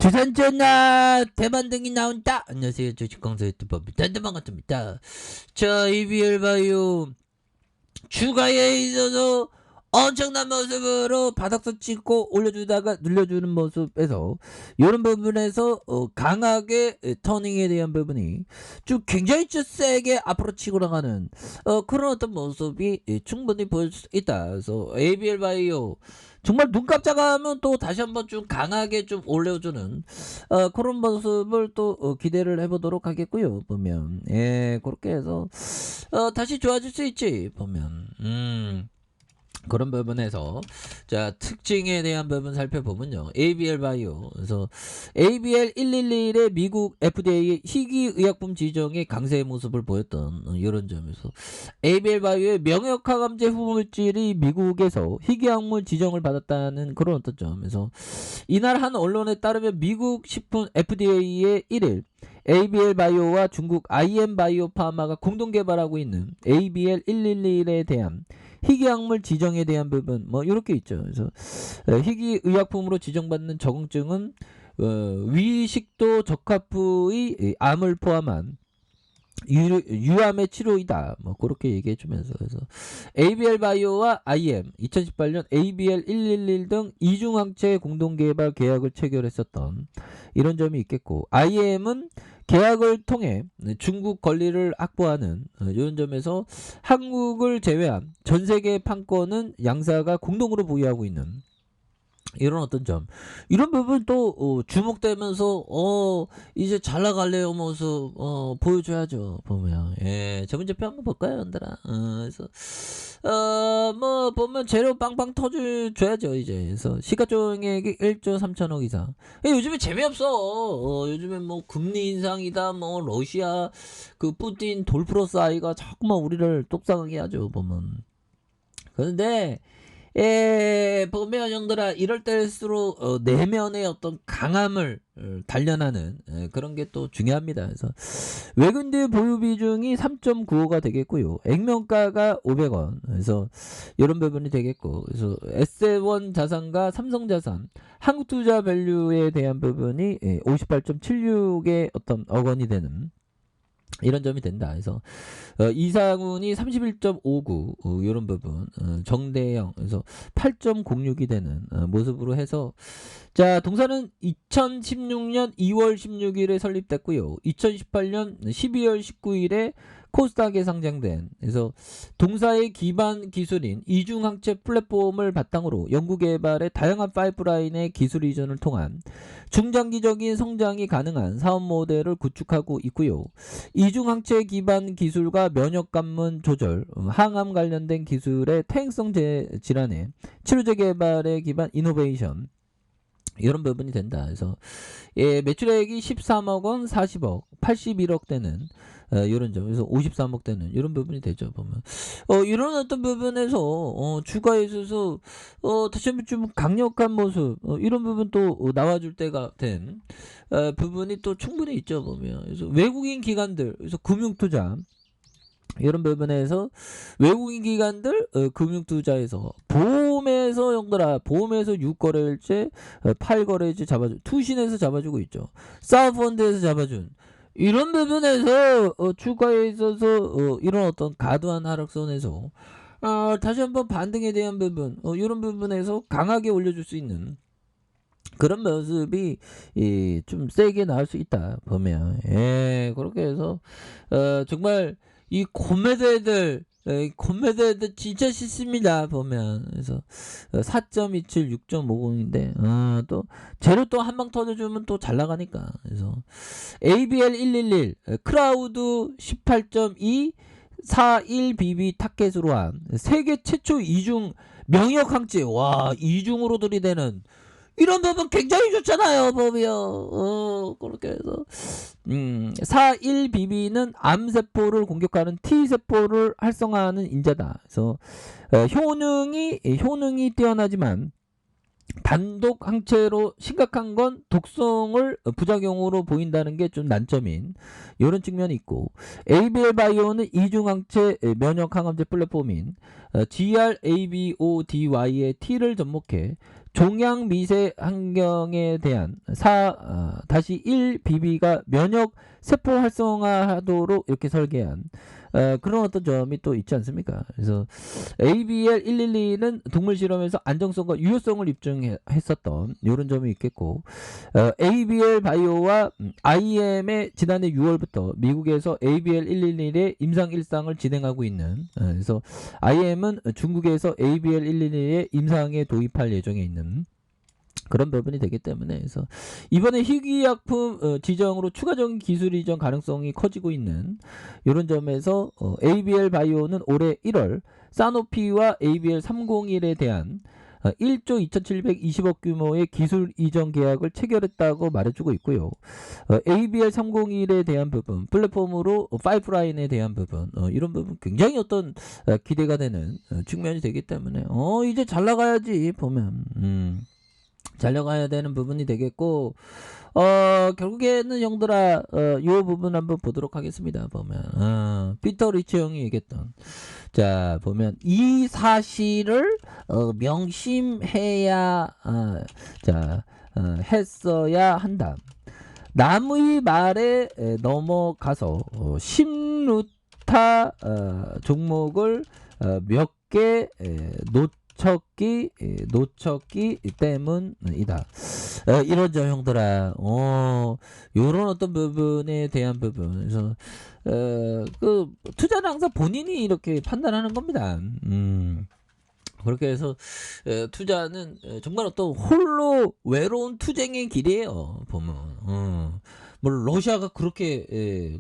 주산전화 대반등이 나온다. 안녕하세요, 주식강사 유튜버입니다. 반갑습니다. 자, EBL 바이오 주가에 있어서 엄청난 모습으로 바닥서 찍고 올려주다가 눌려주는 모습에서 이런 부분에서 강하게 터닝에 대한 부분이 쭉 굉장히 좀 세게 앞으로 치고 나가는 그런 어떤 모습이 충분히 보일 수 있다. 그래서 ABL 바이오 정말 눈 깜짝하면 또 다시 한번 좀 강하게 좀 올려주는 그런 모습을 또 기대를 해보도록 하겠고요. 보면 그렇게 해서 다시 좋아질 수 있지. 보면 그런 부분에서 자 특징에 대한 부분 살펴보면요. ABL 바이오 그래서 ABL 111의 미국 FDA의 희귀의약품 지정의 강세의 모습을 보였던 이런 점에서 ABL 바이오의 명역항암제 후물질이 미국에서 희귀약물 지정을 받았다는 그런 어떤 점에서 이날 한 언론에 따르면 미국 식품 FDA의 1일 ABL 바이오와 중국 IM 바이오 파마가 공동 개발하고 있는 ABL 111에 대한 희귀약물 지정에 대한 부분 뭐 이렇게 있죠. 그래서 희귀의약품으로 지정받는 적응증은 위식도 적합부의 암을 포함한 유암의 치료이다. 뭐 그렇게 얘기해 주면서 그래서 ABL 바이오와 IM 2018년 ABL 111 등 이중항체 공동 개발 계약을 체결했었던 이런 점이 있겠고 IM은 계약을 통해 중국 권리를 확보하는 이런 점에서 한국을 제외한 전 세계 판권은 양사가 공동으로 보유하고 있는 이런 어떤 점 이런 부분 또 주목되면서 이제 잘 나갈래요 모습 보여줘야죠. 보면 재무제표 한번 볼까요 연달아. 그래서 뭐 보면 재료 빵빵 터줘야죠 이제. 그래서 시가총액이 1조 3천억 이상. 요즘에 재미없어. 요즘에 뭐 금리 인상이다 뭐 러시아 그 푸틴 돌플러스 아이가 자꾸만 우리를 똑상하게 하죠 보면. 그런데 보면 형들아 이럴 때일수록 내면의 어떤 강함을 단련하는 그런 게 또 중요합니다. 그래서 외국인들 보유 비중이 3.95가 되겠고요. 액면가가 500원. 그래서 이런 부분이 되겠고, 그래서 S1 자산과 삼성자산, 한국투자 밸류에 대한 부분이 58.76의 어떤 억원이 되는. 이런 점이 된다. 그래서 이상훈이 31.59 이런 부분 정대영 그래서 8.06이 되는 모습으로 해서 자 동사는 2016년 2월 16일에 설립됐고요. 2018년 12월 19일에 코스닥에 상장된 그래서 동사의 기반 기술인 이중항체 플랫폼을 바탕으로 연구개발의 다양한 파이프라인의 기술 이전을 통한 중장기적인 성장이 가능한 사업 모델을 구축하고 있고요. 이중항체 기반 기술과 면역관문 조절, 항암 관련된 기술의 퇴행성 질환의 치료제 개발에 기반 이노베이션 이런 부분이 된다. 그래서 매출액이 13억 원, 40억, 81억 되는 이런 점, 그래서 53억 되는 이런 부분이 되죠. 보면 이런 어떤 부분에서 주가에 있어서 다시 한번 좀 강력한 모습 이런 부분 또 나와줄 때가 된 부분이 또 충분히 있죠. 보면 그래서 외국인 기관들, 그래서 금융투자 이런 부분에서 외국인 기관들 금융투자에서 보험에서 형들아 보험에서 6거래일제 8거래일제 잡아주 투신에서 잡아주고 있죠. 사우펀드에서 잡아준 이런 부분에서 주가에 있어서 이런 어떤 과도한 하락선에서 다시 한번 반등에 대한 부분 이런 부분에서 강하게 올려줄 수 있는 그런 모습이 좀 세게 나올 수 있다 보면 그렇게 해서 정말 이 곰매대들 진짜 싫습니다 보면. 그래서 4.27 6.50인데 또 재료 또 한 방 터져주면 또 잘 나가니까. 그래서 ABL 111 크라우드 18.2 41BB 타켓으로 한 세계 최초 이중 명역항체 와 이중으로 들이대는 이런 부분 굉장히 좋잖아요. 보면 그렇게 해서 41BB는 암세포를 공격하는 T세포를 활성화하는 인자다. 그래서 효능이 뛰어나지만 단독 항체로 심각한 건 독성을 부작용으로 보인다는 게 좀 난점인 이런 측면이 있고 ABL 바이오는 이중항체 면역 항암제 플랫폼인 GRABODY의 T를 접목해 종양 미세 환경에 대한 4-1BB가 면역 세포 활성화하도록 이렇게 설계한 그런 어떤 점이 또 있지 않습니까? 그래서 ABL112는 동물 실험에서 안정성과 유효성을 입증했었던 이런 점이 있겠고, ABL 바이오와 IM의 지난해 6월부터 미국에서 ABL111의 임상 일상을 진행하고 있는, 그래서 IM은 중국에서 ABL111의 임상에 도입할 예정에 있는 그런 부분이 되기 때문에, 그래서 이번에 희귀약품 지정으로 추가적인 기술 이전 가능성이 커지고 있는 이런 점에서 ABL 바이오는 올해 1월 사노피와 ABL 301에 대한 1조 2720억 규모의 기술 이전 계약을 체결했다고 말해주고 있고요. ABL 301에 대한 부분, 플랫폼으로 파이프라인에 대한 부분, 이런 부분 굉장히 어떤 기대가 되는 측면이 되기 때문에 이제 잘 나가야지 보면 잘 나가야 되는 부분이 되겠고, 결국에는 형들아, 요 부분 한번 보도록 하겠습니다. 보면, 피터 리치 형이 얘기했던, 자, 보면, 이 사실을, 명심해야, 했어야 한다. 남의 말에 넘어가서, 심루타, 종목을, 몇 개, 놓쳤기 때문이다. 이런 점 형들아, 요런 어떤 부분에 대한 부분. 그래서, 그, 투자는 항상 본인이 이렇게 판단하는 겁니다. 그렇게 해서, 투자는 정말 어떤 홀로 외로운 투쟁의 길이에요, 보면. 물론, 러시아가 그렇게,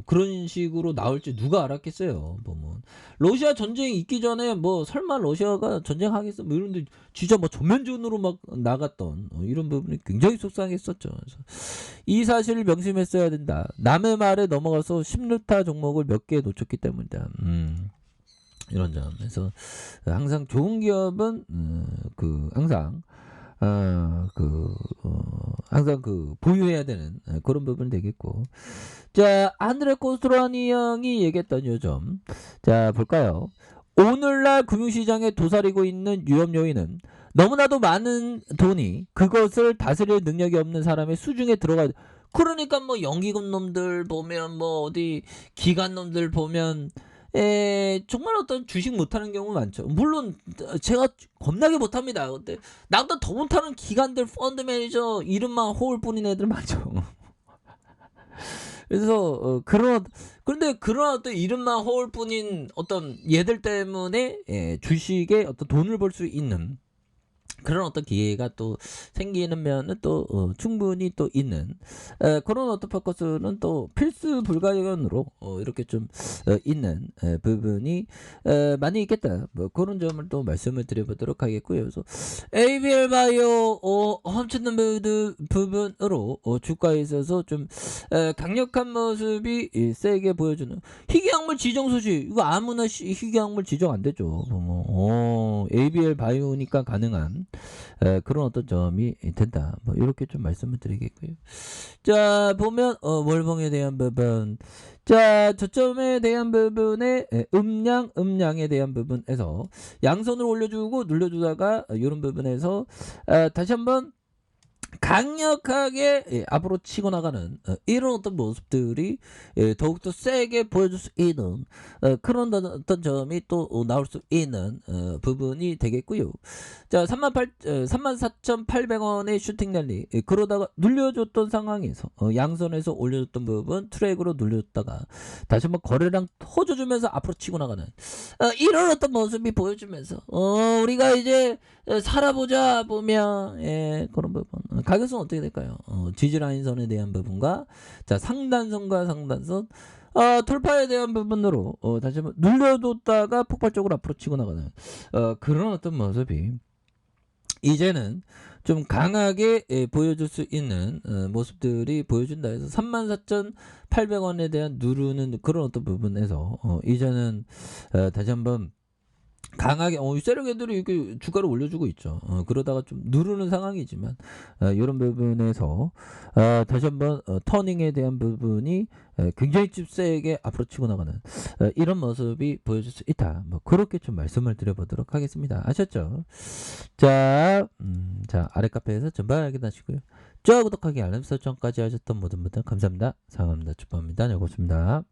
그런 식으로 나올 줄 누가 알았겠어요. 보면 러시아 전쟁 있기 전에 뭐 설마 러시아가 전쟁하겠어 뭐 이런데 진짜 뭐 전면전으로 막 나갔던 이런 부분이 굉장히 속상했었죠. 그래서 이 사실을 명심했어야 된다. 남의 말에 넘어가서 심루타 종목을 몇 개 놓쳤기 때문이다. 이런 점에서 항상 좋은 기업은 항상 항상 보유해야 되는 그런 부분이 되겠고. 자, 안드레 코스트라니 형이 얘기했던 요점. 자, 볼까요? 오늘날 금융시장에 도사리고 있는 위험 요인은 너무나도 많은 돈이 그것을 다스릴 능력이 없는 사람의 수중에 들어가. 그러니까 뭐 연기금 놈들 보면 뭐 어디 기관 놈들 보면 정말 어떤 주식 못하는 경우 많죠. 물론 제가 겁나게 못합니다. 근데 나보다 더 못하는 기관들 펀드 매니저 이름만 호울 뿐인 애들 많죠. 그래서 그런데 그런 어떤 이름만 호울 뿐인 어떤 얘들 때문에 주식에 어떤 돈을 벌 수 있는 그런 어떤 기회가 또 생기는 면은 또 충분히 또 있는 그런 어떤 포커스는 또 필수 불가연으로 이렇게 좀 있는 부분이 많이 있겠다. 뭐 그런 점을 또 말씀을 드려보도록 하겠고요. 그래서 ABL 바이오 훔치는 부분으로 주가에 있어서 좀 강력한 모습이 세게 보여주는 희귀약물 지정 소식. 이거 아무나 희귀약물 지정 안 되죠. ABL 바이오니까 가능한 그런 어떤 점이 된다. 뭐 이렇게 좀 말씀을 드리겠고요. 자, 보면 월봉에 대한 부분. 자, 저점에 대한 부분에 음량에 대한 부분에서 양선을 올려주고 눌러주다가 이런 부분에서 다시 한번 강력하게 앞으로 치고 나가는 이런 어떤 모습들이 더욱더 세게 보여줄 수 있는 그런 어떤 점이 또 나올 수 있는 부분이 되겠고요. 자, 34,800원의 슈팅 랠리 그러다가 눌려줬던 상황에서 양선에서 올려줬던 부분 트랙으로 눌려줬다가 다시 한번 거래량 터져주면서 앞으로 치고 나가는 이런 어떤 모습이 보여주면서 우리가 이제 살아보자 보면 그런 부분 가격선 어떻게 될까요? 지지라인선에 대한 부분과 자 상단선과 상단선 돌파에 대한 부분으로 다시 한번 눌려뒀다가 폭발적으로 앞으로 치고 나가는 그런 어떤 모습이 이제는 좀 강하게 보여줄 수 있는 모습들이 보여준다 해서 34,800원에 대한 누르는 그런 어떤 부분에서 이제는 다시 한번 강하게 세력 애들이 이렇게 주가를 올려주고 있죠. 그러다가 좀 누르는 상황이지만 요런 부분에서 다시 한번 터닝에 대한 부분이 굉장히 좀 세게 앞으로 치고 나가는 이런 모습이 보여줄 수 있다. 뭐 그렇게 좀 말씀을 드려보도록 하겠습니다. 아셨죠? 자, 자 아래 카페에서 전방 확인하시고요. 좋아요, 구독하기, 알람 설정까지 하셨던 모든 분들 감사합니다. 사랑합니다. 축복합니다. 네, 고맙습니다.